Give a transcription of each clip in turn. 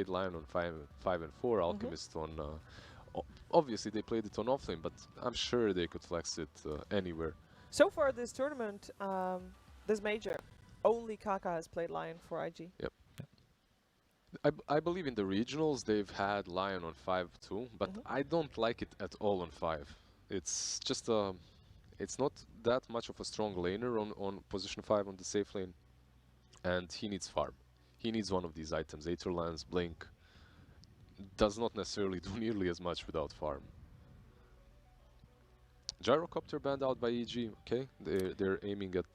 played Lion on 5 and 4, Alchemist on... obviously, they played it on offlane, but I'm sure they could flex it anywhere. So far this tournament, this major, only Kaka has played Lion for IG. Yep. I believe in the regionals they've had Lion on 5 too, but I don't like it at all on 5. It's just it's not that much of a strong laner on position 5 on the safe lane, and he needs farm. He needs one of these items. Aether Lance, Blink does not necessarily do nearly as much without farm. Gyrocopter banned out by EG, okay? They're aiming at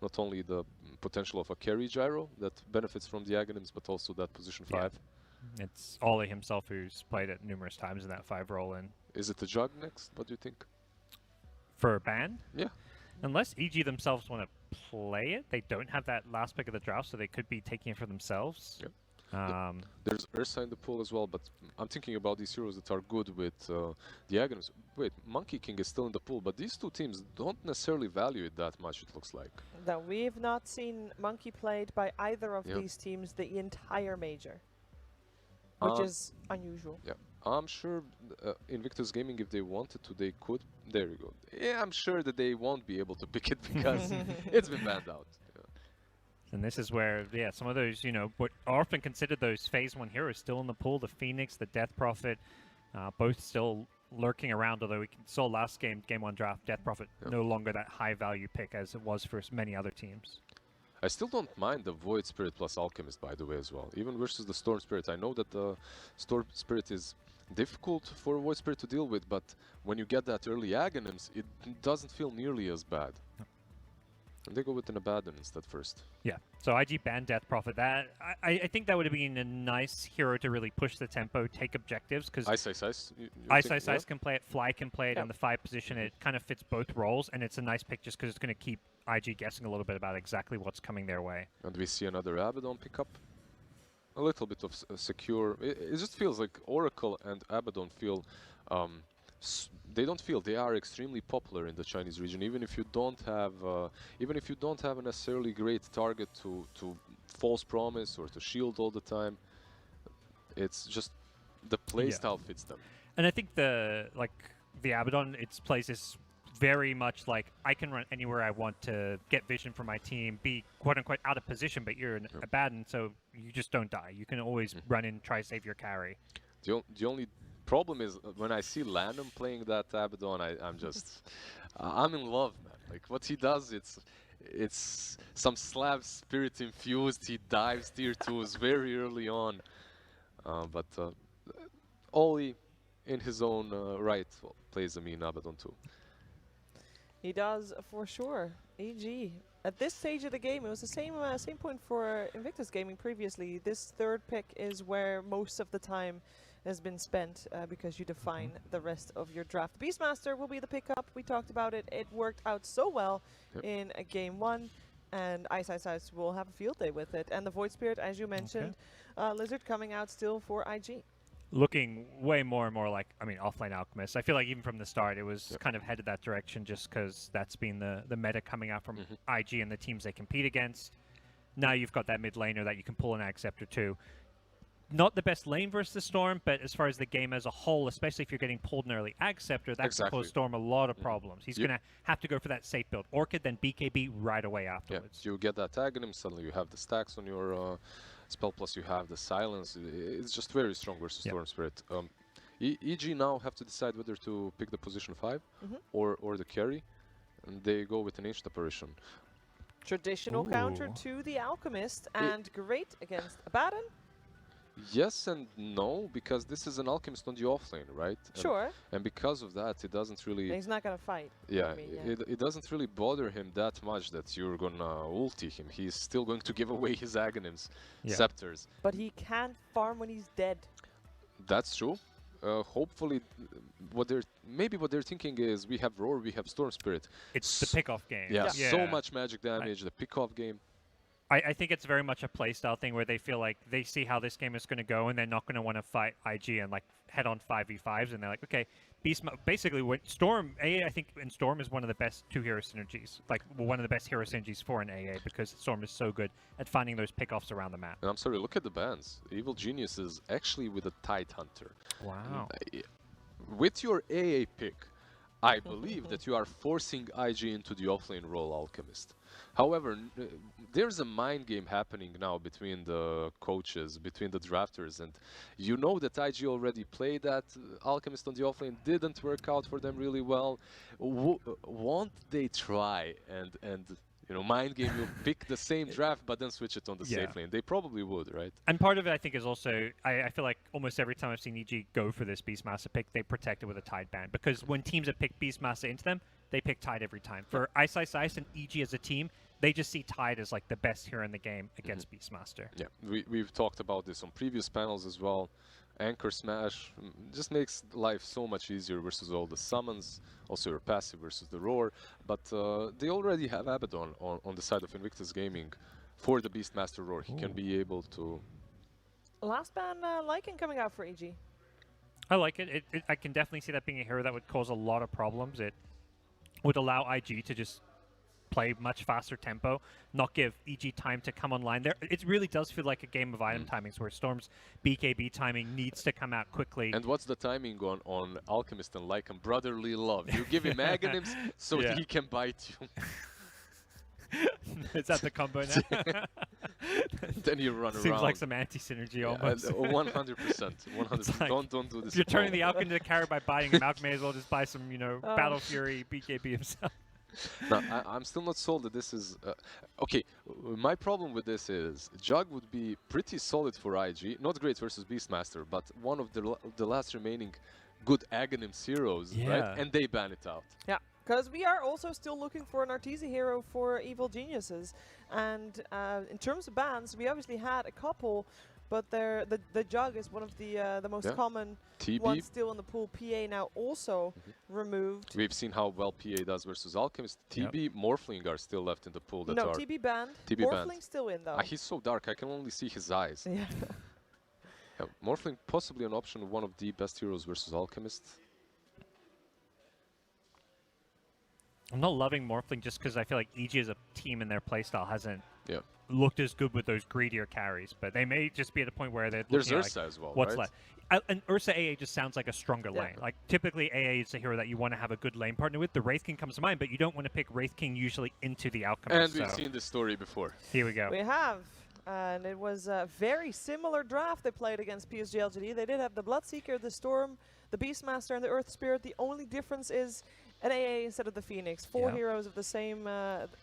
not only the potential of a carry gyro that benefits from the Aghanims, but also that position 5. It's Ollie himself who's played it numerous times in that 5 roll-in. Is it the Jug next? What do you think? For a ban? Yeah. Unless EG themselves want to play it, they don't have that last pick of the draft, so they could be taking it for themselves. Yep. There's Ursa in the pool as well, but I'm thinking about these heroes that are good with the Aghanims. Wait, Monkey King is still in the pool, but these two teams don't necessarily value it that much, it looks like. That we've not seen Monkey played by either of these teams the entire major, which is unusual. Yeah, I'm sure Invictus Gaming, if they wanted to, they could. There you go. Yeah, I'm sure that they won't be able to pick it because it's been banned out. And this is where, some of those, what are often considered those phase 1 heroes still in the pool. The Phoenix, the Death Prophet, both still lurking around, although we saw last game 1 draft, Death Prophet no longer that high value pick as it was for many other teams. I still don't mind the Void Spirit plus Alchemist, by the way, as well. Even versus the Storm Spirit. I know that the Storm Spirit is difficult for a Void Spirit to deal with, but when you get that early Aghanims, it doesn't feel nearly as bad. And they go with an Abaddon instead first. Yeah, so IG banned Death Prophet. That I think that would have been a nice hero to really push the tempo, take objectives, because Ice can play it, Fly can play it in the 5 position. It kind of fits both roles, and it's a nice pick just because it's going to keep IG guessing a little bit about exactly what's coming their way. And we see another Abaddon pickup. A little bit of secure. It just feels like Oracle and Abaddon feel... they are extremely popular in the Chinese region, even if you don't have a necessarily great target to false promise or to shield all the time. It's just the playstyle fits them. And I think the Abaddon, its plays is very much like I can run anywhere I want to get vision for my team, be quote unquote out of position, but you're an Abaddon, so you just don't die. You can always run in, try to save your carry. The only problem is when I see Landon playing that Abaddon, I'm in love, man. Like what he does, it's some Slav spirit infused. He dives tier 2s very early on, but Ollie, in his own right, plays a mean Abaddon too. He does for sure. EG. At this stage of the game, it was the same point for Invictus Gaming previously. This 3rd pick is where most of the time has been spent because you define the rest of your draft. Beastmaster will be the pickup. We talked about it. It worked out so well in game 1, and Ice will have a field day with it. And the Void Spirit, as you mentioned, Lizard coming out still for IG. Looking way more and more like, offlane Alchemist. I feel like even from the start, it was kind of headed that direction just because that's been the meta coming out from IG and the teams they compete against. Now you've got that mid laner that you can pull an Acceptor to. Not the best lane versus the Storm, but as far as the game as a whole, especially if you're getting pulled an early Acceptor, that can cause Storm a lot of problems. He's going to have to go for that safe build. Orchid, then BKB right away afterwards. Yeah, you get that Aghanim, suddenly you have the stacks on your spell, plus you have the silence. It's just very strong versus Storm Spirit. EG now have to decide whether to pick the position 5 or the carry, and they go with an Ancient Apparition. Traditional counter to the Alchemist, and great against Abaddon. Yes and no, because this is an Alchemist on the offlane, right? Sure. And because of that, it doesn't really... He's not going to fight. Yeah, it doesn't really bother him that much that you're going to ulti him. He's still going to give away his Aghanims, Scepters. But he can't farm when he's dead. That's true. Hopefully, what they're thinking is we have Roar, we have Storm Spirit. It's the pick-off game. Yeah, so much magic damage, the pick-off game. I think it's very much a playstyle thing where they feel like they see how this game is going to go and they're not going to want to fight IG and like head on 5v5s, and they're like, okay, basically when Storm AA, I think in Storm is one of the best two hero synergies, like one of the best hero synergies for an AA, because Storm is so good at finding those pickoffs around the map. And I'm sorry, look at the bans. Evil Genius is actually with a Tide Hunter. Wow. With your AA pick, I believe that you are forcing IG into the offlane role, Alchemist. However, there's a mind game happening now between the coaches, between the drafters, and you know that IG already played that Alchemist on the offlane, didn't work out for them really well. Won't they try and mind game, you pick the same draft but then switch it on the safe lane? They probably would, right? And part of it, I think, is also, I feel like almost every time I've seen EG go for this Beastmaster pick, they protect it with a Tide ban. Because when teams have picked Beastmaster into them, they pick Tide every time. For Ice and EG as a team, they just see Tide as like the best hero in the game against Beastmaster. Yeah, we've talked about this on previous panels as well. Anchor Smash just makes life so much easier versus all the summons, also your passive versus the roar. But they already have Abaddon on the side of Invictus Gaming for the Beastmaster roar. He can be able to... Last ban Lycan coming out for EG. I like it. I can definitely see that being a hero that would cause a lot of problems. It would allow IG to just play much faster tempo, not give EG time to come online. There, it really does feel like a game of item timings where Storm's BKB timing needs to come out quickly. And what's the timing on Alchemist and Lycan? Brotherly love. You give him Aghanims so he can bite you. Is that the combo now? Then you run around. Seems like some anti-synergy almost. 100%. 100%. Like, don't do this. If you're turning the Alchemist into the carry by biting him out, may as well just buy some, Battle Fury BKB himself. No, I'm still not sold that this is... okay, my problem with this is Jug would be pretty solid for IG. Not great versus Beastmaster, but one of the last remaining good Aghanims heroes, right? And they ban it out. Yeah. Because we are also still looking for an Arteezy hero for Evil Geniuses. And in terms of bans, we obviously had a couple, but the Jug is one of the most common ones still in the pool. PA now also removed. We've seen how well PA does versus Alchemist. TB, Morphling are still left in the pool. That no, TB banned. Morphling still in though. He's so dark, I can only see his eyes. Yeah. Morphling possibly an option, one of the best heroes versus Alchemist. I'm not loving Morphling just because I feel like EG as a team in their playstyle hasn't looked as good with those greedier carries, but they may just be at a point where they're There's looking Ursa like as well, what's right? left. And Ursa AA just sounds like a stronger lane. Like typically AA is a hero that you want to have a good lane partner with. The Wraith King comes to mind, but you don't want to pick Wraith King usually into the Alchemist. And we've seen this story before. Here we go. We have. And it was a very similar draft they played against PSG LGD. They did have the Bloodseeker, the Storm, the Beastmaster, and the Earth Spirit. The only difference is an AA instead of the Phoenix. Four heroes of the same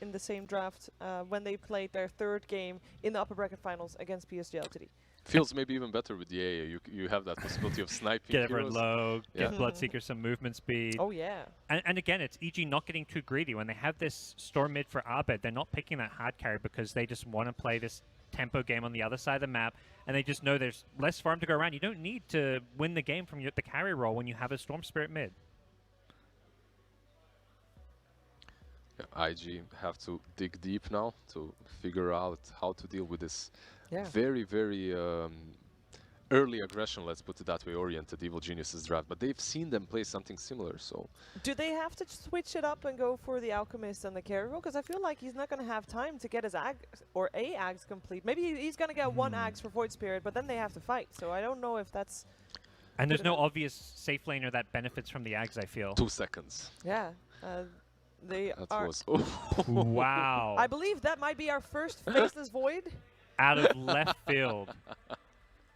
in the same draft when they played their third game in the upper bracket finals against PSG LGD. Feels maybe even better with the AA. You have that possibility of sniping. Get everyone low, get Bloodseeker some movement speed. Oh yeah. And again, it's EG not getting too greedy. When they have this Storm mid for Abed, they're not picking that hard carry because they just want to play this tempo game on the other side of the map, and they just know there's less farm to go around. You don't need to win the game from the carry role when you have a Storm Spirit mid. IG have to dig deep now to figure out how to deal with this very, very early aggression, let's put it that way, oriented Evil Geniuses draft. But they've seen them play something similar, so... Do they have to switch it up and go for the Alchemist and the carry role? Because I feel like he's not going to have time to get his Ags or a Ags complete. Maybe he's going to get one Ags for Void Spirit, but then they have to fight. So I don't know if that's... And there's no obvious safe laner that benefits from the Ags, I feel. 2 seconds. Yeah. They that are... was... Wow. I believe that might be our first Faceless Void. Out of left field.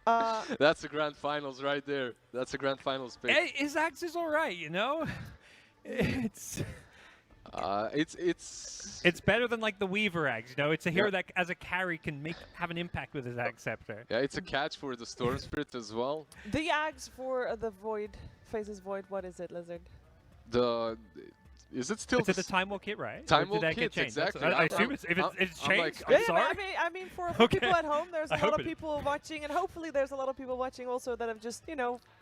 That's a grand finals right there. That's a grand finals pick. Hey, his Axe is all right, you know. It's better than like the Weaver Axe, you know. It's a hero that, as a carry, can have an impact with his Axe Scepter. Yeah, it's a catch for the Storm Spirit as well. The Axe for the Void, Faceless Void. What is it, Lizard? Is it still? It's the Time Walk kit, right? Time Walk kit, exactly. I assume it's changed. I'm sorry. I mean, for people at home, there's a lot of people watching, and hopefully there's a lot of people watching also that have just,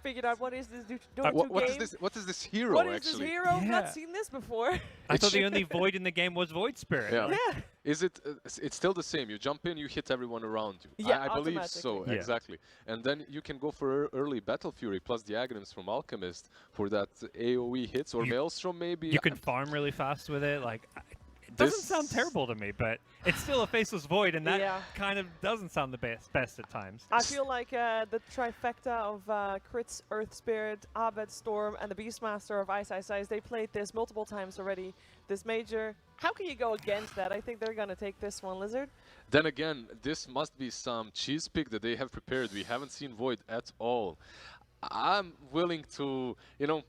figured out what is this What is this hero? What is this hero? I've not seen this before. I thought the only Void in the game was Void Spirit. Yeah. Is it? It's still the same. You jump in, you hit everyone around you. Yeah, I believe so. automatically. Yeah. Exactly. And then you can go for early Battle Fury plus the Aghanim's from Alchemist for that AOE hits or You- Maelstrom maybe. You can farm really fast with it. Like, it doesn't sound This- terrible to me, but it's still a faceless void, and that Yeah. kind of doesn't sound the best at times. I feel like the trifecta of Crits, Earth Spirit, Abed Storm, and the Beastmaster of Ice Ice Ice, they played this multiple times already. This major, how can you go against that? I think they're going to take this one, Lizard. Then again, this must be some cheese pick that they have prepared. We haven't seen Void at all. I'm willing to,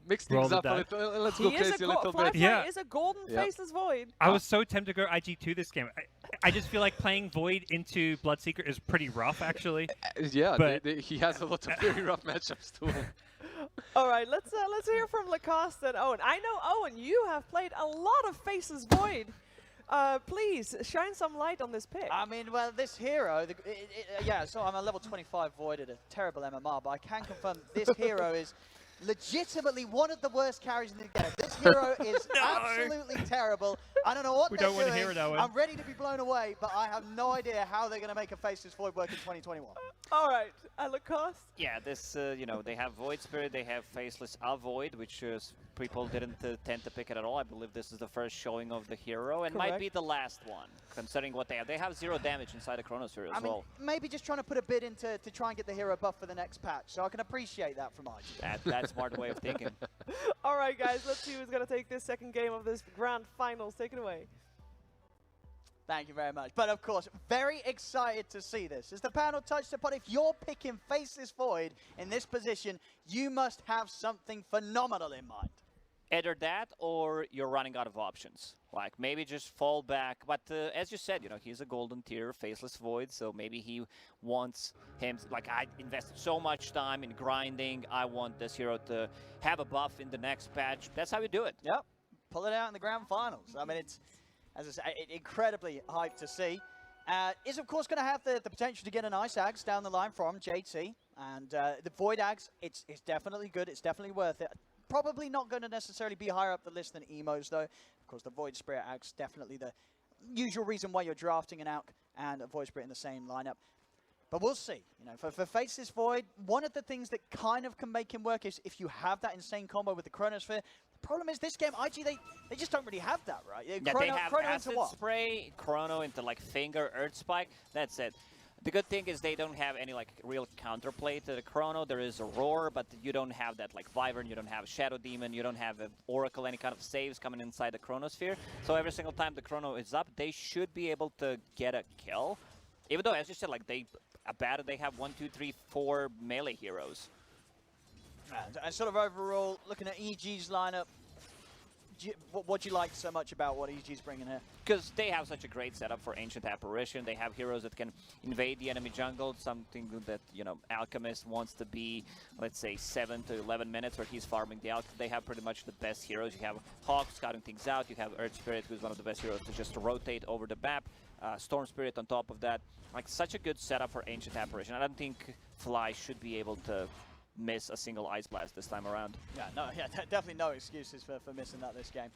mix Roll things the up a dice. little. Let's He go is crazy a little Fly bit. Yeah. is a golden Yeah. faceless void. I was so tempted to go IG2 this game. I just feel like playing Void into Bloodseeker is pretty rough, actually. Yeah, But- he has a lot of very rough matchups too. All right, let's hear from Lacoste and Owen. I know, Owen, you have played a lot of faceless void. Please shine some light on this pick. I mean, well, this hero, yeah, so I'm a level 25 void at a terrible MMR, but I can confirm this hero is legitimately one of the worst carries in the game. This hero is absolutely terrible. I don't know what We they're don't wanna doing. hear it, Owen. I'm ready to be blown away, but I have no idea how they're going to make a faceless void work in 2021. All right, Lacoste. Yeah, this, they have Void Spirit, they have Faceless Avoid, which people didn't tend to pick it at all. I believe this is the first showing of the hero, and might be Correct. the last one, considering what they have. They have 0 damage inside the Chronosphere as I mean, well. maybe just trying to put a bid into to try and get the hero buff for the next patch, so I can appreciate that from IG. That's smart way of thinking. All right, guys, let's see who's going to take this second game of this grand finals. Take it away. Thank you very much. But of course, very excited to see this. As the panel touched upon, if you're picking Faceless Void in this position, you must have something phenomenal in mind. Either that or you're running out of options. Like, maybe just fall back. But as you said, he's a golden tier, Faceless Void, so maybe he wants him, like, I invested so much time in grinding, I want this hero to have a buff in the next patch. That's how you do it. Yep. Pull it out in the grand finals. I mean, it's, as I say, incredibly hyped to see. Is, of course, going to have the potential to get an Ice Axe down the line from JT. And the Void Axe, it's definitely good. It's definitely worth it. Probably not going to necessarily be higher up the list than Emos, though. Of course, the Void Spirit Axe, definitely the usual reason why you're drafting an Alk and a Void Spirit in the same lineup. But we'll see. For Faceless Void, one of the things that kind of can make him work is if you have that insane combo with the Chronosphere. The problem is this game, IG, they just don't really have that, right? Yeah, they have Chrono Acid into what? Spray, Chrono into, like, Finger, Earth Spike. That's it. The good thing is they don't have any, like, real counterplay to the Chrono. There is a Roar, but you don't have that, like, Wyvern, you don't have Shadow Demon, you don't have Oracle, any kind of saves coming inside the Chronosphere. So every single time the Chrono is up, they should be able to get a kill. Even though, as you said, like, they have 1, 2, 3, 4 melee heroes. And sort of overall, looking at EG's lineup, what do you like so much about what EG's bringing here? Because they have such a great setup for Ancient Apparition. They have heroes that can invade the enemy jungle, something that, Alchemist wants to be, let's say, 7 to 11 minutes where he's farming the Alch. They have pretty much the best heroes. You have Hawk scouting things out. You have Earth Spirit, who's one of the best heroes to just rotate over the map. Storm Spirit on top of that. Like, such a good setup for Ancient Apparition. I don't think Fly should be able to miss a single Ice Blast this time around. Definitely no excuses for missing that this game.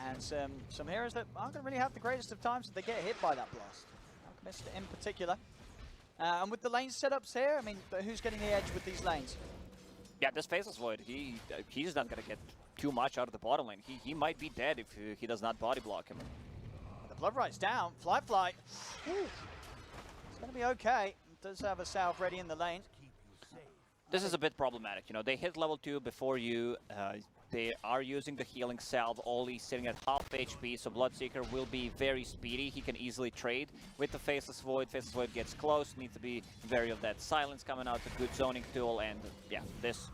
And some heroes that aren't going to really have the greatest of times if they get hit by that blast. Alchemist in particular. And with the lane setups here, I mean, who's getting the edge with these lanes? Yeah, this Faceless Void, he's not going to get too much out of the bottom lane. He might be dead if he does not body block him. The Blood Right's down. Fly. Ooh. It's going to be okay. Does have a salve ready in the lane. This is a bit problematic. They hit level 2 before you. They are using the healing salve. Oli sitting at half HP, so Bloodseeker will be very speedy. He can easily trade with the Faceless Void. Faceless Void gets close, needs to be wary of that silence coming out, a good zoning tool, and yeah, this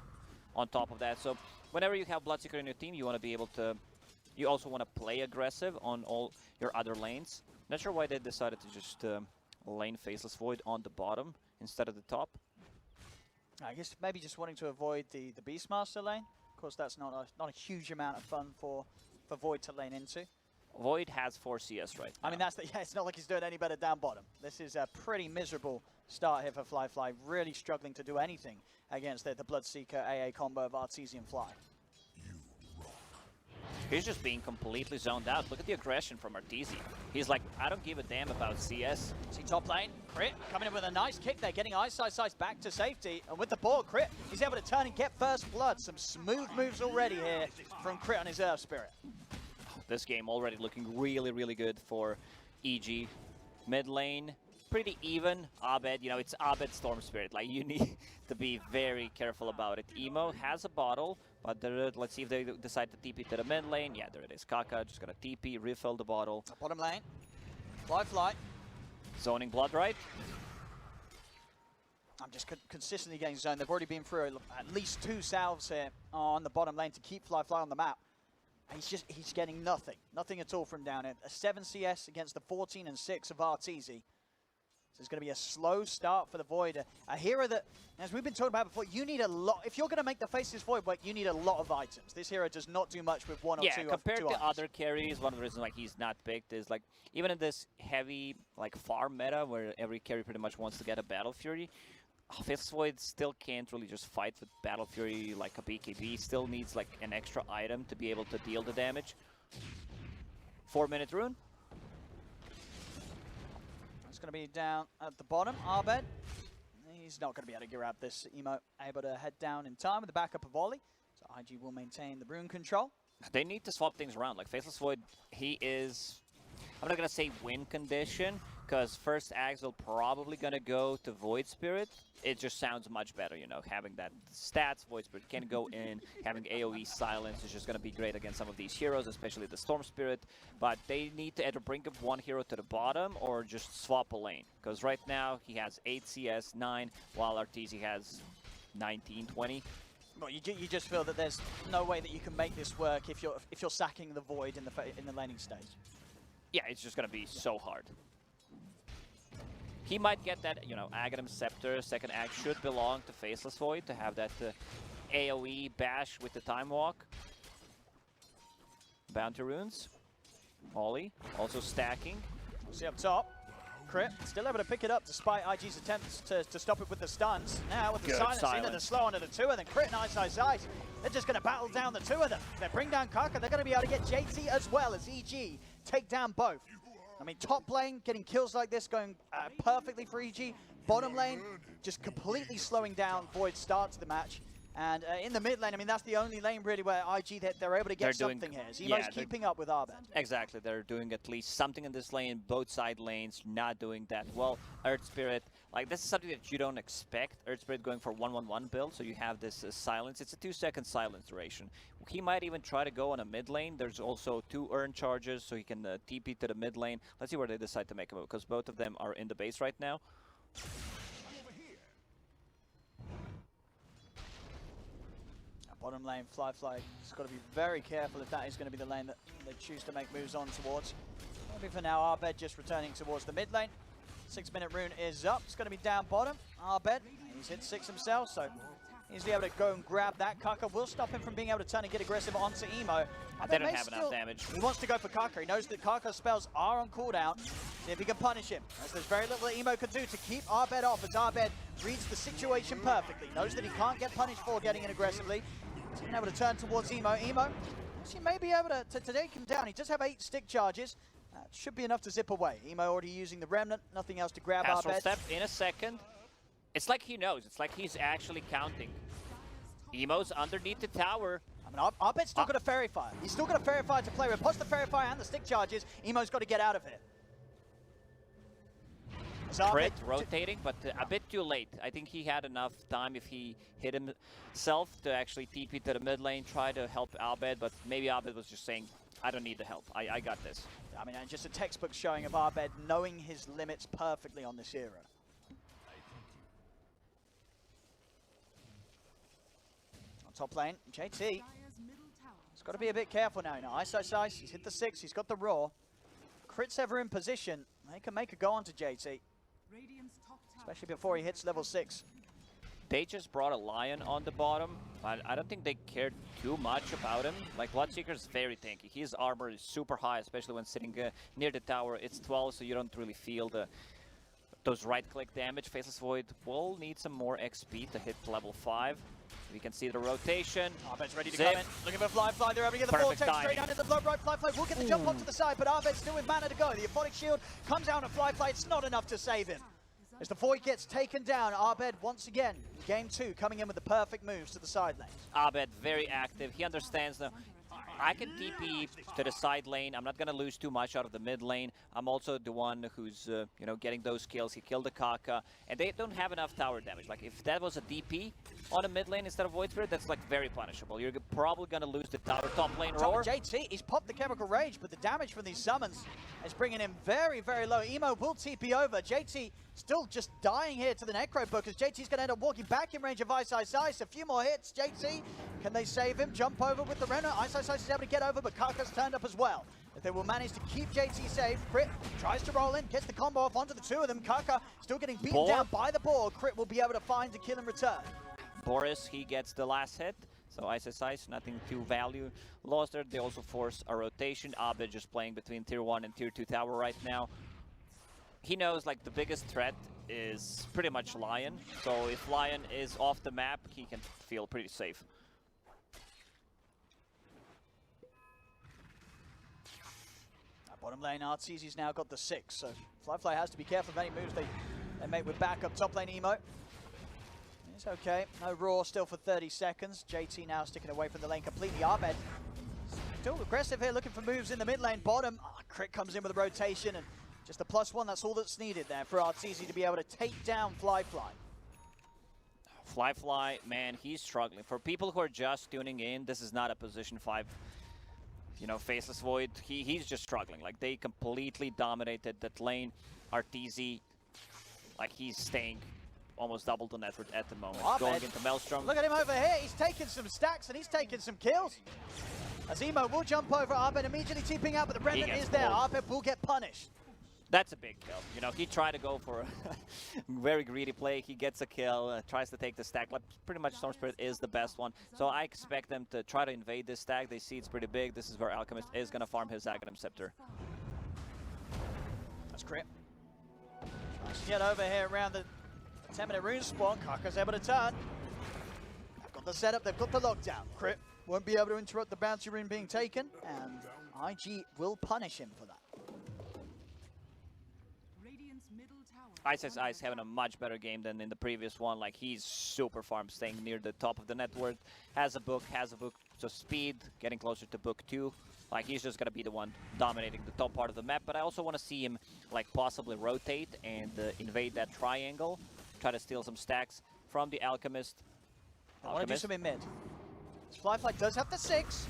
on top of that. So whenever you have Bloodseeker in your team, you want to be able to. You also want to play aggressive on all your other lanes. Not sure why they decided to just lane Faceless Void on the bottom instead of the top. I guess maybe just wanting to avoid the Beastmaster lane. Of course, that's not a huge amount of fun for Void to lane into. Void has 4 CS right now. I mean, it's not like he's doing any better down bottom. This is a pretty miserable start here for Fly. Really struggling to do anything against the Bloodseeker AA combo of Artesian Fly. He's just being completely zoned out. Look at the aggression from Arteezy. He's like, I don't give a damn about CS. See top lane, Crit coming in with a nice kick there, getting Ice back to safety. And with the ball, Crit, he's able to turn and get first blood. Some smooth moves already here from Crit on his Earth Spirit. This game already looking really, really good for EG. Mid lane, pretty even. Abed, you know, it's Abed Storm Spirit. Like, you need to be very careful about it. Emo has a bottle, but let's see if they decide to TP to the mid lane. Yeah, there it is. Kaka just gonna TP, refill the bottle. Bottom lane, fly. Zoning Blood Right. I'm just consistently getting zoned. They've already been through at least 2 salves here on the bottom lane to keep Fly on the map. And he's getting nothing at all from down here. A 7 CS against the 14 and 6 of Arteezy. So it's going to be a slow start for the Void. A hero that, as we've been talking about before, you need a lot. If you're going to make the face of this Void work, you need a lot of items. This hero does not do much with 1 or 2 Yeah, compared to items. other carries, one of the reasons like he's not picked is like, even in this heavy like farm meta where every carry pretty much wants to get a Battle Fury, Faceless Void still can't really just fight with Battle Fury like a BKB. Still needs like an extra item to be able to deal the damage. 4-minute rune. It's going to be down at the bottom. Abed, he's not going to be able to grab this. Emo able to head down in time with the backup of Volley. So IG will maintain the rune control. They need to swap things around. Like Faceless Void, he is, I'm not going to say win condition, because first Axe will probably going to go to Void Spirit. It just sounds much better, you know, having that stats. Void Spirit can go in, having AoE silence is just going to be great against some of these heroes, especially the Storm Spirit. But they need to either bring up one hero to the bottom or just swap a lane. Because right now he has 8 CS, 9, while Arteezy has 19, 20. Well, you just feel that there's no way that you can make this work if you're sacking the Void in the laning stage. Yeah, it's just going to be so hard. He might get that, you know, Aghanim Scepter. Second act should belong to Faceless Void to have that AoE bash with the Time Walk. Bounty Runes. Ollie also stacking. See up top. Crit still able to pick it up despite IG's attempts to stop it with the stuns. Now with the silence into the slow onto the 2 of them. Crit and Ice. They're just going to battle down the 2 of them. They bring down Kaka. They're going to be able to get JT as well as EG take down both. I mean, top lane getting kills like this going perfectly for EG. Bottom lane just completely slowing down Void's start to the match. And in the mid lane, I mean, that's the only lane really where IG, they're able to get something here. Zemo's keeping up with Abed. Exactly, they're doing at least something in this lane. Both side lanes not doing that well. Earth Spirit, like this is something that you don't expect. Earth Spirit going for 1-1-1 build, so you have this silence. It's a 2-second silence duration. He might even try to go on a mid lane. There's also 2 earn charges, so he can TP to the mid lane. Let's see where they decide to make a move, because both of them are in the base right now. Bottom lane, Fly. He's got to be very careful if that is going to be the lane that they choose to make moves on towards. Maybe for now, Abed just returning towards the mid lane. 6-minute rune is up. It's going to be down bottom. Abed, he's hit 6 himself, so easily able to go and grab that. Kaka will stop him from being able to turn and get aggressive onto Emo. They don't have enough damage. He wants to go for Kaka. He knows that Kaka's spells are on cooldown. See if he can punish him. As there's very little that Emo can do to keep Abed off, as Abed reads the situation perfectly. Knows that he can't get punished for getting in aggressively. He's been able to turn towards Emo. Emo, he may be able to take him down. He does have 8 stick charges. Should be enough to zip away. Emo already using the Remnant. Nothing else to grab Astral Abed. Step in a second. It's like he knows. It's like he's actually counting. Emo's underneath the tower. I mean, Abed's still got a Fairy Fire. He's still got a Fairy Fire to play with. Plus the Fairy Fire and the stick charges. Emo's got to get out of here. Crit rotating, but a bit too late. I think he had enough time if he hit himself to actually TP to the mid lane, try to help Abed, but maybe Abed was just saying, I don't need the help. I got this. I mean, just a textbook showing of Abed knowing his limits perfectly on this hero. On top lane, JT. He's got to be a bit careful now. Ice. He's hit the 6. He's got the Roar. Crit's ever in position. They can make a go onto JT. Especially before he hits level 6. They just brought a Lion on the bottom. I don't think they cared too much about him. Like, Bloodseeker is very tanky. His armor is super high, especially when sitting near the tower. It's 12, so you don't really feel the those right-click damage. Faceless Void will need some more XP to hit level 5. We can see the rotation. Arbed's ready to Zip. come in. Looking for Fly. They're able to get the Perfect vortex timing. straight down into the blood. Right, Fly will get the jump onto the side, but Arbed still with mana to go. The Aphotic Shield comes out on Fly. It's not enough to save him. As the Void gets taken down, Arbed once again, in game 2, coming in with the perfect moves to the side lane. Abed, very active. He understands the... I can TP to the side lane. I'm not going to lose too much out of the mid lane. I'm also the one who's, you know, getting those kills. He killed the Kaka, and they don't have enough tower damage. Like, if that was a DP on a mid lane instead of Void Spirit, that's, like, very punishable. You're probably going to lose the tower top lane roar. JT, he's popped the Chemical Rage, but the damage from these summons is bringing him very, very low. Emo will TP over. JT still just dying here to the Necro Book, as JT's going to end up walking back in range of Ice. A few more hits. JT, can they save him? Jump over with the Renner. Ice is able to get over, but Kaka's turned up as well. If they will manage to keep JT safe, Crit tries to roll in, gets the combo off onto the two of them. Kaka still getting beaten down by the ball. Crit will be able to find the kill in return. Boris, he gets the last hit. So Ice, nothing too value lost there. They also force a rotation. Abed just playing between tier 1 and tier 2 tower right now. He knows, like, the biggest threat is pretty much Lion. So if Lion is off the map, he can feel pretty safe. Bottom lane, Arteezy's now got the 6, so Fly has to be careful of any moves they make with backup. Top lane Emo. It's okay. No Roar still for 30 seconds. JT now sticking away from the lane completely. Arbed still aggressive here, looking for moves in the mid lane. Bottom, Crit comes in with a rotation, and just a +1, that's all that's needed there for Arteezy to be able to take down Fly. Fly, man, he's struggling. For people who are just tuning in, this is not a position 5, you know, Faceless Void. He's just struggling. Like, they completely dominated that lane. Arteezy, like, he's staying almost double the net worth at the moment. Going into Maelstrom. Look at him over here. He's taking some stacks and he's taking some kills. As Emo will jump over, Arbed immediately TPing out, but the Remnant is there. Arbed will get punished. That's a big kill. You know, he tried to go for a very greedy play. He gets a kill, tries to take the stack. Like, pretty much Storm Spirit is the best one. So I expect them to try to invade this stack. They see it's pretty big. This is where Alchemist is going to farm his Aghanim Scepter. That's Crit. Tries to get over here around the 10-minute rune spawn. Kaka's able to turn. They've got the setup. They've got the lockdown. Crit won't be able to interrupt the bounty rune being taken, and IG will punish him for that. Ice having a much better game than in the previous one. Like, he's super farm, staying near the top of the net worth. Has a book, so speed, getting closer to book 2. Like, he's just gonna be the one dominating the top part of the map. But I also want to see him, like, possibly rotate and invade that triangle. Try to steal some stacks from the Alchemist. I want to do some in mid. Fly does have the 6.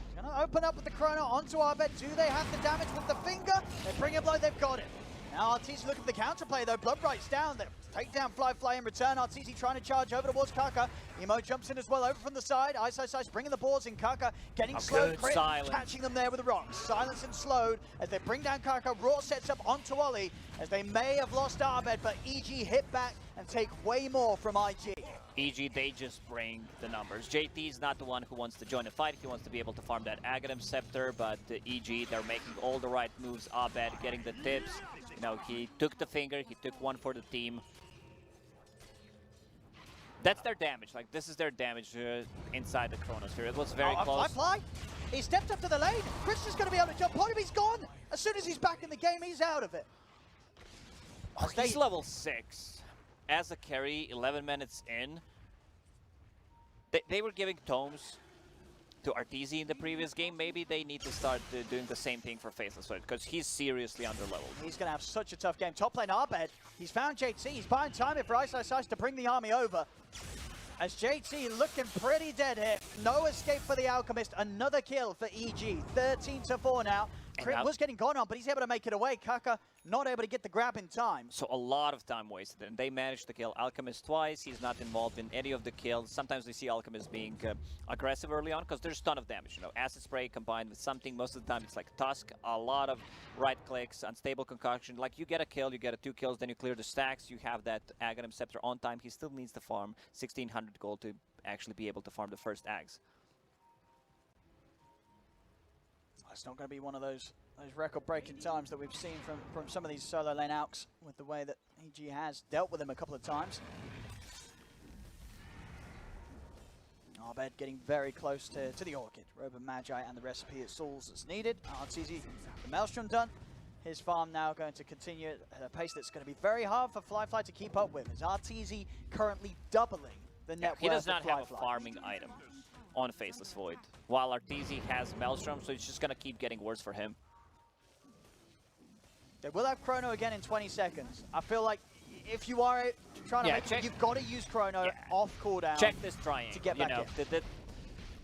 He's gonna open up with the Chrono onto Arbed. Do they have the damage with the finger? They bring him low, they've got it. Now Arteezy looking for the counterplay though. Bloodbright's down. They take down Fly in return. Arteezy trying to charge over towards Kaka. Emo jumps in as well over from the side. Ice bringing the boards in. Kaka getting slowed. Crit catching them there with the rocks. Silence and slowed as they bring down Kaka. Raw sets up onto Ollie as they may have lost Arbed, but EG hit back and take way more from IG. EG, they just bring the numbers. JT's not the one who wants to join the fight. He wants to be able to farm that Aghanim Scepter, but EG, they're making all the right moves. Abed getting the tips. You know, he took the finger, he took one for the team. That's their damage. Like, this is their damage inside the Chronosphere. It was very close. Fly, he stepped up to the lane. Christian's going to be able to jump on him. He's gone. As soon as he's back in the game, he's out of it. Oh, he's level 6. As a carry, 11 minutes in. They were giving tomes to Arteezy in the previous game. Maybe they need to start doing the same thing for Faceless Void, because he's seriously underleveled. He's going to have such a tough game. Top lane Arbed, he's found JT. He's buying time here for Ice to bring the army over. As JT looking pretty dead here. No escape for the Alchemist. Another kill for EG. 13-4 now. Crit was getting gone on, but he's able to make it away. Kaka not able to get the grab in time. So a lot of time wasted, and they managed to kill Alchemist twice. He's not involved in any of the kills. Sometimes we see Alchemist being aggressive early on because there's a ton of damage. You know, Acid Spray combined with something. Most of the time it's like Tusk, a lot of right clicks, unstable concoction. Like, you get a kill, you get 2 kills, then you clear the stacks. You have that Aghanim Scepter on time. He still needs to farm 1600 gold to actually be able to farm the first Ags. It's not going to be one of those record-breaking times that we've seen from some of these solo lane alks with the way that EG has dealt with him a couple of times. Arbed getting very close to the Orchid. Robo Magi and the recipe at Souls as needed. Arteezy, the Maelstrom done. His farm now going to continue at a pace that's going to be very hard for Flyfly to keep up with. As Arteezy currently doubling the net worth He does not of have a Flyfly. farming item on Faceless Void, while Arteezy has Maelstrom, so it's just going to keep getting worse for him. They will have Chrono again in 20 seconds. I feel like if you are trying to make it, you've got to use Chrono off cooldown. Check this triangle. To get back in.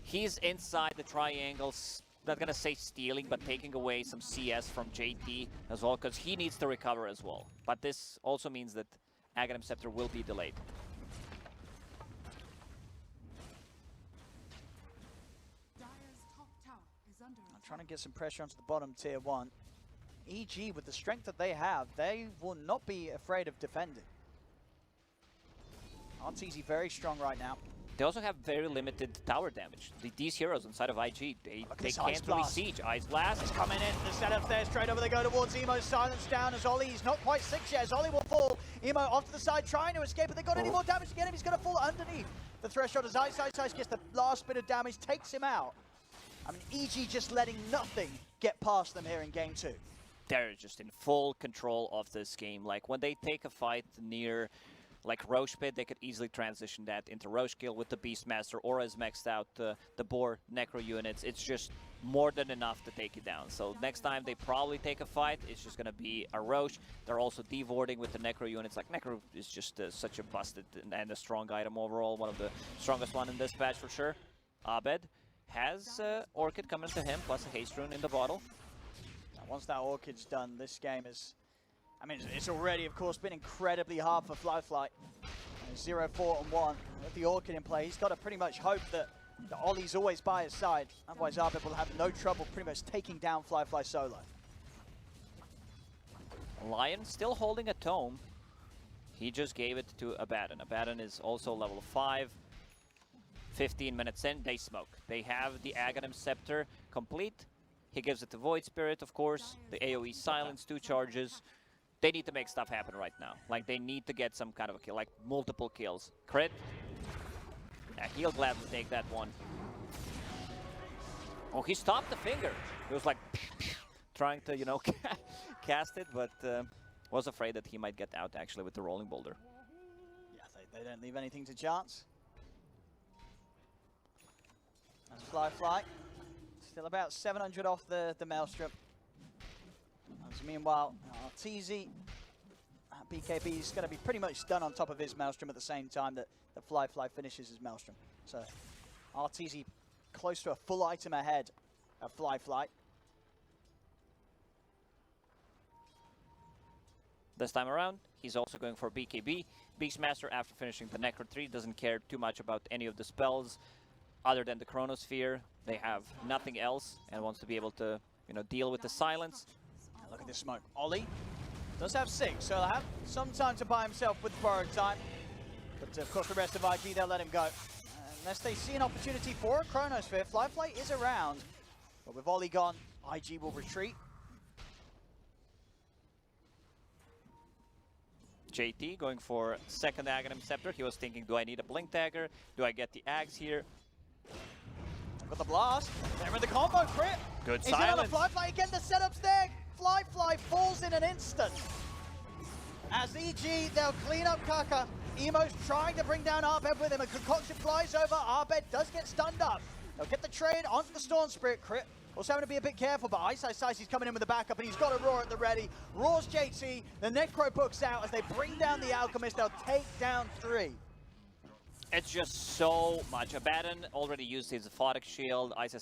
He's inside the triangles. Not gonna say stealing, but taking away some CS from JT as well, because he needs to recover as well. But this also means that Aghanim Scepter will be delayed. I'm trying to get some pressure onto the bottom tier 1. EG, with the strength that they have, they will not be afraid of defending. Arteezy very strong right now. They also have very limited tower damage. These heroes inside of IG, they can't really siege. Ice Blast is coming in. The setup there, straight over they go towards Emo. Silence down as Ollie. He's not quite 6 yet as Ollie will fall. Emo off to the side trying to escape, but they got any more damage to get him. He's going to fall underneath the threshold as Ice gets the last bit of damage, takes him out. I mean, EG just letting nothing get past them here in game 2. They're just in full control of this game. Like, when they take a fight near, like, Roche Pit, they could easily transition that into Roche Kill with the Beastmaster, or as maxed out the Boar Necro units. It's just more than enough to take it down. So next time they probably take a fight, it's just going to be a Roche. They're also devording with the Necro units. Like, Necro is just such a busted and a strong item overall. One of the strongest one in this patch for sure. Abed has Orchid coming to him, plus a Haste Rune in the bottle. Once that Orchid's done, this game is... I mean, it's already, of course, been incredibly hard for Flyfly. 0-4-1 with the Orchid in play. He's got to pretty much hope that Ollie's always by his side. Otherwise, Arbit will have no trouble pretty much taking down Flyfly solo. Lion still holding a tome. He just gave it to Abaddon. Abaddon is also level 5. 15 minutes in, they smoke. They have the Aghanim Scepter complete. He gives it to Void Spirit, of course. The AoE silence, 2 charges. They need to make stuff happen right now. Like, they need to get some kind of a kill, like multiple kills. Crit. Yeah, he'll gladly take that one. Oh, he stopped the finger. He was like trying to, you know, cast it, but was afraid that he might get out actually with the rolling boulder. Yeah, they don't leave anything to chance. That's Flyfly. Still about 700 off the Maelstrom. As meanwhile, Arteezy, BKB is going to be pretty much done on top of his Maelstrom at the same time that Flyfly finishes his Maelstrom. So Arteezy close to a full item ahead of Flyfly. This time around, he's also going for BKB. Beastmaster, after finishing the Necro 3, doesn't care too much about any of the spells other than the Chronosphere. They have nothing else and wants to be able to, you know, deal with the silence. Look at this smoke. Ollie does have 6, so he'll have some time to buy himself with borrowed time. But of course the rest of IG, they'll let him go. Unless they see an opportunity for a Chronosphere, Flyfly is around. But with Ollie gone, IG will retreat. JT going for second Aghanim Scepter. He was thinking, do I need a Blink Dagger? Do I get the Axe here? Got the blast. There in the combo crit. Good He's in on the silence. Flyfly again. The setup's there. Flyfly falls in an instant. As EG, they'll clean up Kaka. Emo's trying to bring down Arbed with him. A concoction flies over. Arbed does get stunned up. They'll get the trade onto the Storm Spirit crit. Also having to be a bit careful, but Ice he's coming in with the backup, and he's got a Roar at the ready. Roars JT. The Necro books out as they bring down the Alchemist. They'll take down 3. It's just so much. Abaddon already used his Aphotic Shield. Ice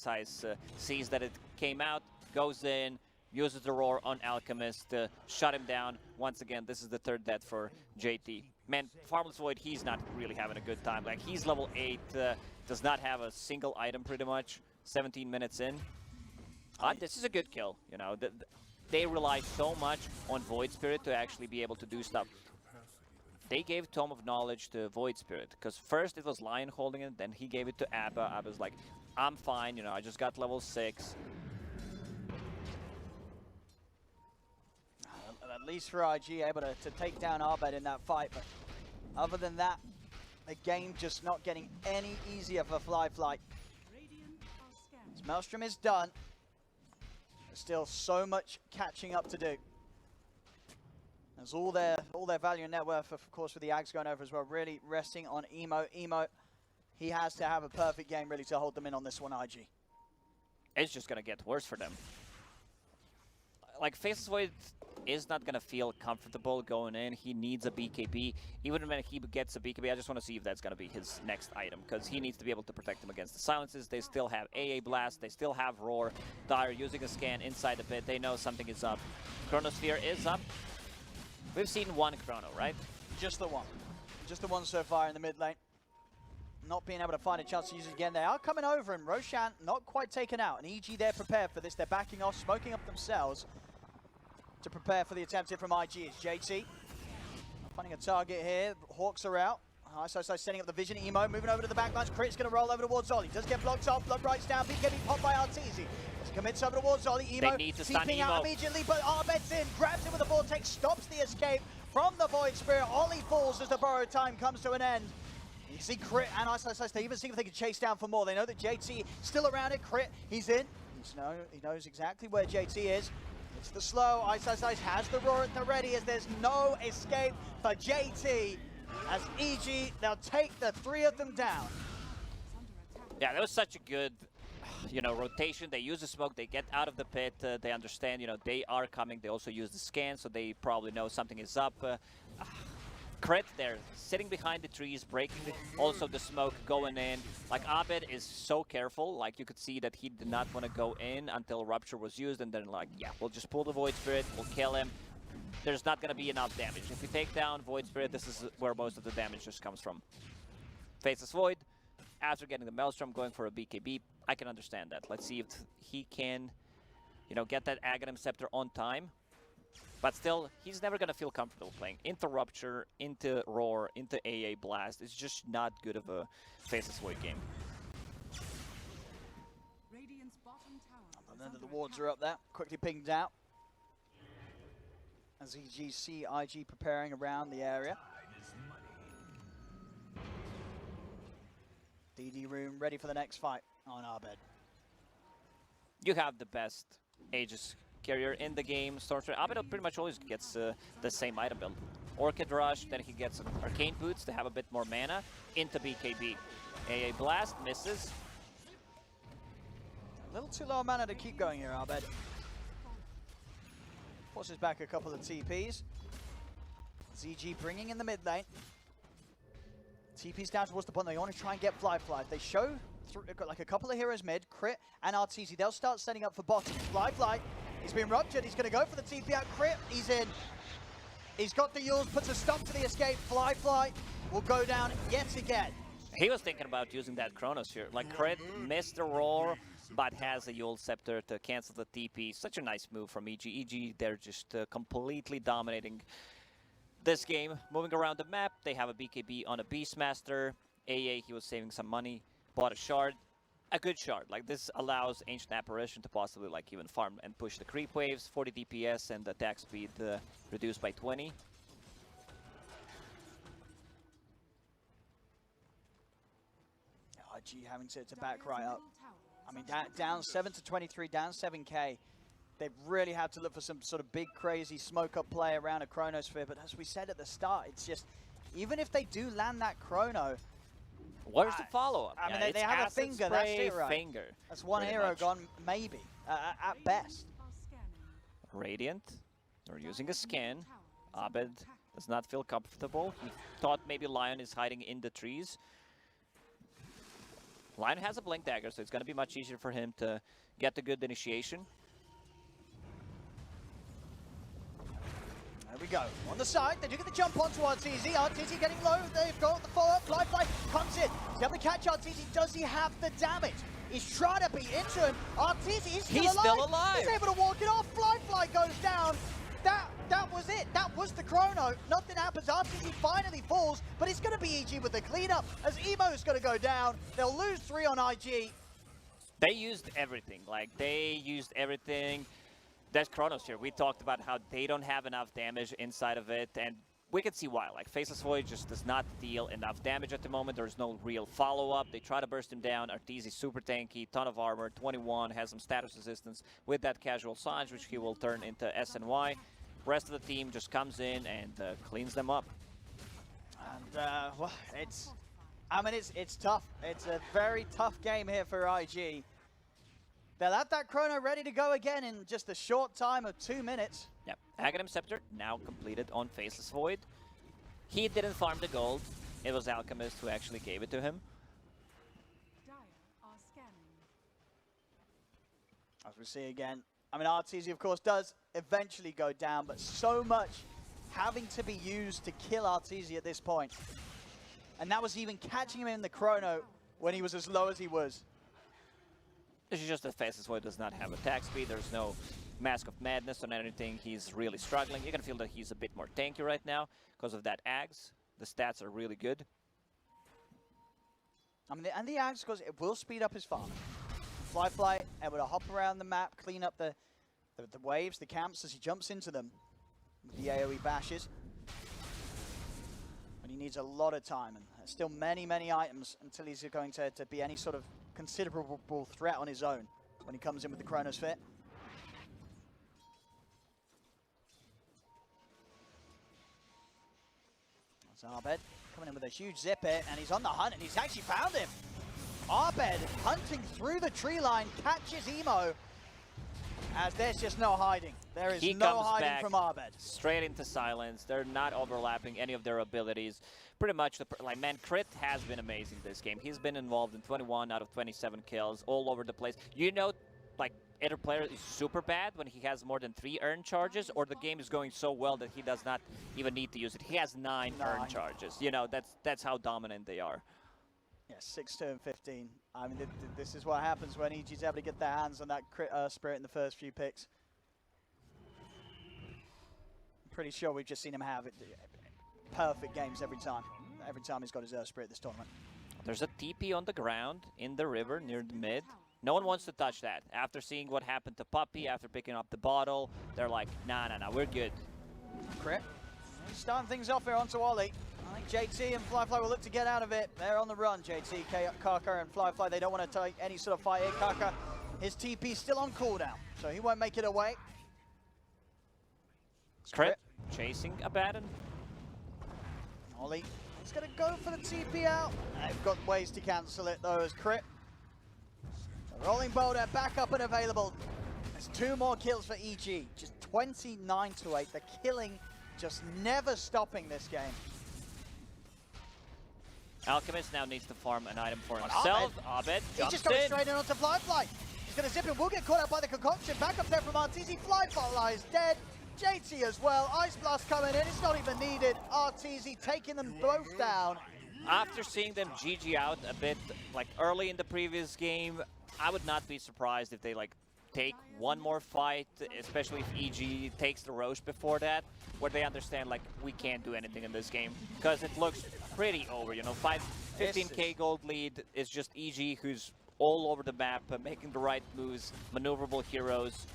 sees that it came out, goes in, uses the Roar on Alchemist to shut him down. Once again, this is the 3rd death for JT. Man, Farmless Void, he's not really having a good time. Like, he's level 8, does not have a single item pretty much. 17 minutes in. This is a good kill, you know. They rely so much on Void Spirit to actually be able to do stuff. They gave Tome of Knowledge to Void Spirit, because first it was Lion holding it, then he gave it to Abba. Abba's like, I'm fine, you know, I just got level 6. least for IG, able to take down Arbed in that fight. But other than that, the game just not getting any easier for Fly. As Maelstrom is done, there's still so much catching up to do. There's all their value and net worth, of course, with the Ags going over as well. Really resting on Emo. Emo, he has to have a perfect game really to hold them in on this one, IG. It's just going to get worse for them. Like, Faceless Void is not going to feel comfortable going in. He needs a BKB. Even when he gets a BKB, I just want to see if that's going to be his next item, because he needs to be able to protect them against the silences. They still have AA Blast. They still have Roar. Dire using a scan inside the pit. They know something is up. Chronosphere is up. We've seen one Chrono, right? Just the one. Just the one so far in the mid lane. Not being able to find a chance to use it again. They are coming over, and Roshan not quite taken out. And EG, they're prepared for this. They're backing off, smoking up themselves to prepare for the attempt here from IG. It's JT finding a target here. Hawks are out. So setting up the vision. Emo moving over to the backlines. Crit's going to roll over towards Ollie. Does get blocked off. Blood rights down. BKB popped by Arteezy. Commits over towards Ollie. Emo they need to stun keeping Emo out immediately, but Arbed's in. Grabs him with the Vortex. Stops the escape from the Void Spirit. Ollie falls as the borrow time comes to an end. You see Crit and Ice. They even see if they can chase down for more. They know that JT still around it. Crit, he's in. He knows exactly where JT is. It's the slow. Ice has the roar at the ready as there's no escape for JT. As EG, they'll take the three of them down. Yeah, that was such a good, rotation. They use the smoke. They get out of the pit. They understand, they are coming. They also use the scan, so they probably know something is up. Crit there, sitting behind the trees, breaking also the smoke going in. Like, Abed is so careful. Like, you could see that he did not want to go in until Rupture was used, and then, like, yeah, we'll just pull the Void Spirit, we'll kill him. There's not going to be enough damage. If we take down Void Spirit, this is where most of the damage just comes from. Faceless Void, after getting the Maelstrom, going for a BKB, I can understand that. Let's see if he can, get that Aghanim Scepter on time. But still, he's never going to feel comfortable playing into Rupture, into Roar, into AA Blast. It's just not good of a Faceless Void game. And then the wards are up there, quickly pinged out. As EG see IG preparing around the area. DD room ready for the next fight on Arbed. You have the best Aegis carrier in the game. Stormtrooper Abed pretty much always gets the same item build. Orchid Rush, then he gets Arcane Boots to have a bit more mana into BKB. AA Blast misses. A little too low mana to keep going here, Arbed. Forces back a couple of TPs. ZG bringing in the mid lane. TP's down towards the bottom. They want to try and get Fly. They show like a couple of heroes mid, Crit and Arteezy. They'll start setting up for bottom. Fly. He's been ruptured. He's going to go for the TP out. Crit, he's in. He's got the Yules, puts a stop to the escape. Fly will go down yet again. He was thinking about using that Chronosphere. Like, Crit missed the Roar, but has a Yule Scepter to cancel the TP. Such a nice move from EG. EG, they're just completely dominating this game. Moving around the map, they have a BKB on a Beastmaster. AA, he was saving some money, bought a shard. A good shard. Like, this allows Ancient Apparition to possibly, like, even farm and push the creep waves. 40 DPS and attack speed reduced by 20. IG having to back right up. I mean, down 7 to 23, down 7k. They've really had to look for some sort of big, crazy smoke-up play around a Chronosphere. But as we said at the start, it's just, even if they do land that Chrono, where's the follow-up? I mean, they have a finger, that's it, right? Finger. That's one hero gone, maybe, at best. Radiant, they're using a scan. Abed does not feel comfortable. He thought maybe Lion is hiding in the trees. Lion has a Blink Dagger, so it's going to be much easier for him to get the good initiation. There we go. On the side, they do get the jump onto Arteezy. Arteezy getting low. They've got the follow-up. Fly comes in. He's able to catch Arteezy. Does he have the damage? He's trying to beat into him. Arteezy is still alive. He's able to walk it off. Fly goes down. That was it. That was the Chrono. Nothing happens. Arteezy finally falls, but it's going to be EG with the cleanup as Emo's going to go down. They'll lose 3 on IG. They used everything. Like, they used everything. That Chronosphere, we talked about how they don't have enough damage inside of it, and we can see why. Like, Faceless Void just does not deal enough damage at the moment. There's no real follow-up. They try to burst him down. Arteezy super tanky, ton of armor, 21, has some status resistance with that casual Sange, which he will turn into SNY. Rest of the team just comes in and cleans them up. And, well, it's tough. It's a very tough game here for IG. They'll have that Chrono ready to go again in just a short time of 2 minutes. Yep, Aghanim Scepter now completed on Faceless Void. He didn't farm the gold. It was Alchemist who actually gave it to him. As we see again, I mean, Arteezy, of course, does eventually go down, but so much having to be used to kill Arteezy at this point. And that was even catching him in the Chrono when he was as low as he was. This is just that Faceless Void does not have attack speed. There's no Mask of Madness on anything. He's really struggling. You can feel that he's a bit more tanky right now because of that Ags. The stats are really good. I mean, and the Ags, because it will speed up his farm. Fly able to hop around the map, clean up the waves, the camps as he jumps into them. With the AoE bashes. But he needs a lot of time, and there's still many, many items until he's going to be any sort of considerable threat on his own when he comes in with the Chronosphere. That's Arbed coming in with a huge zip hit, and he's on the hunt, and he's actually found him. Arbed hunting through the tree line, catches Emo, as there's just no hiding. There is no hiding from Arbed. Straight into silence. They're not overlapping any of their abilities. Pretty much, like, man, Crit has been amazing this game. He's been involved in 21 out of 27 kills all over the place. You know, like, either player is super bad when he has more than 3 earned charges, or the game is going so well that he does not even need to use it. He has 9 earned charges. You know, that's how dominant they are. Yeah, 6-2 and 15. I mean, this is what happens when EG's able to get their hands on that crit Spirit in the first few picks. I'm pretty sure we've just seen him have perfect games every time. Every time he's got his Spirit this tournament. There's a TP on the ground in the river near the mid. No one wants to touch that. After seeing what happened to Puppey, after picking up the bottle, they're like, nah, we're good. Crit. He's starting things off here onto Ollie. I think JT and Flyfly will look to get out of it. They're on the run, JT, Kaka, and Flyfly. They don't want to take any sort of fight here. Kaka, his TP's still on cooldown, so he won't make it away. Crit chasing Abaddon. Ollie, he's going to go for the TP out. They've got ways to cancel it, though, as Crit. The Rolling Boulder back up and available. There's 2 more kills for EG. Just 29-8. The killing just never stopping this game. Alchemist now needs to farm an item for himself. Abed He's just going straight in onto Flyfly. He's going to zip him. We'll get caught out by the concoction. Back up there from Arteezy. Flyfly is dead. JT as well. Ice Blast coming in. It's not even needed. Arteezy taking them both down. After seeing them GG out a bit, like, early in the previous game, I would not be surprised if they, like, take one more fight, especially if EG takes the Roche before that, where they understand, like, we can't do anything in this game. Because it looks pretty over, you know, 15k gold lead is just EG, who's all over the map, making the right moves, maneuverable heroes.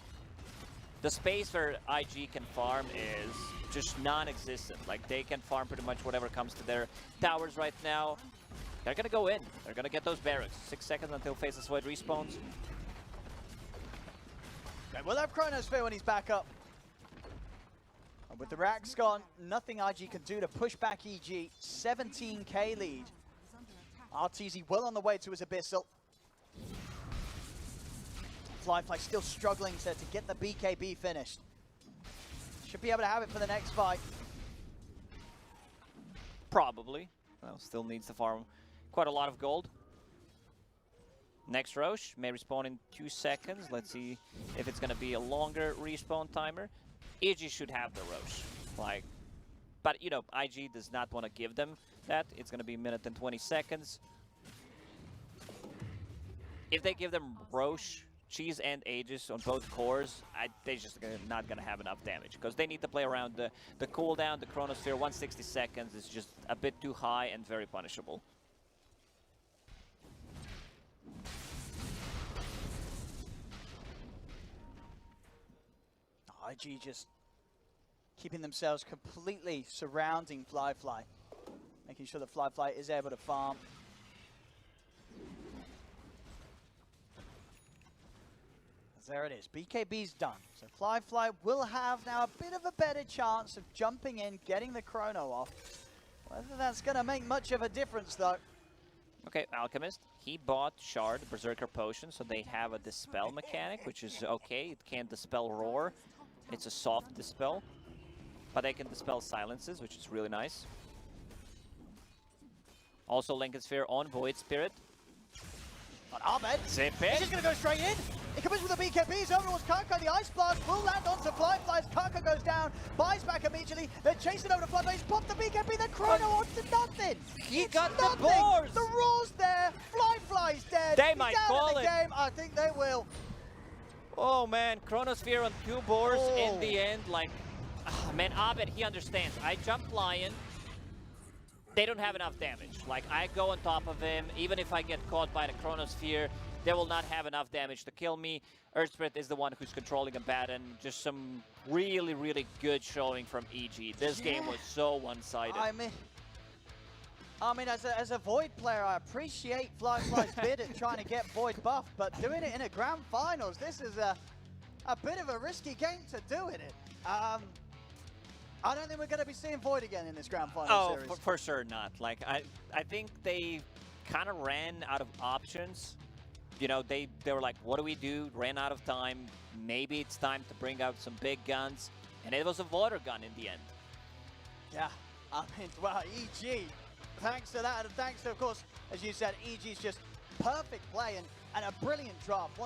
The space where IG can farm is just non-existent. Like, they can farm pretty much whatever comes to their towers right now. They're gonna go in. They're gonna get those barracks. 6 seconds until Faceless Void respawns. We'll have Chronosphere when he's back up. And with the racks gone, nothing IG can do to push back EG. 17k lead. Arteezy well on the way to his Abyssal. Flyfly still struggling to get the BKB finished. Should be able to have it for the next fight. Probably. Well, still needs to farm quite a lot of gold. Next Roche may respawn in 2 seconds. Let's see if it's going to be a longer respawn timer. EG should have the Roche. Like, but, you know, IG does not want to give them that. It's going to be a minute and 20 seconds. If they give them Roche, Cheese, and Aegis on both cores, they're just not going to have enough damage. Because they need to play around the cooldown, the Chronosphere. 160 seconds is just a bit too high and very punishable. IG just keeping themselves completely surrounding Fly, making sure that Fly is able to farm. There it is. BKB's done. So Fly will have now a bit of a better chance of jumping in, getting the chrono off. Whether that's going to make much of a difference, though. Okay, Alchemist. He bought Shard, Berserker Potion, so they have a Dispel mechanic, which is okay. It can't Dispel Roar. It's a soft Dispel. But they can Dispel Silences, which is really nice. Also Lincoln Sphere on Void Spirit. On Ahmed. Zip He's it. just going to go straight in. He comes with the BKBs over towards Kaka. The Ice Blast will land onto Fly. Kaka goes down, buys back immediately. They're chasing over to Fly. He's popped the BKB. The chrono onto nothing. He It's got nothing. the boars. The Roar's there. Fly's dead. They He's might down call in the it. game. I think they will. Oh man, Chronosphere on 2 boars in Oh. the end. Like, man, Abed, he understands. I jump Lion. They don't have enough damage. Like, I go on top of him. Even if I get caught by the Chronosphere, they will not have enough damage to kill me. Earth Spirit is the one who's controlling Abaddon. Just some really, really good showing from EG. This game was so one-sided. I mean, as a Void player, I appreciate Fly's bid at trying to get Void buffed, but doing it in a grand finals, this is a bit of a risky game to do in it. I don't think we're going to be seeing Void again in this grand final series. For sure not. Like, I think they kind of ran out of options. You know, they were like, what do we do? Ran out of time. Maybe it's time to bring out some big guns. And it was a water gun in the end. Yeah, I mean, well, EG, thanks to that, and thanks to, of course, as you said, EG's just perfect play and a brilliant draft.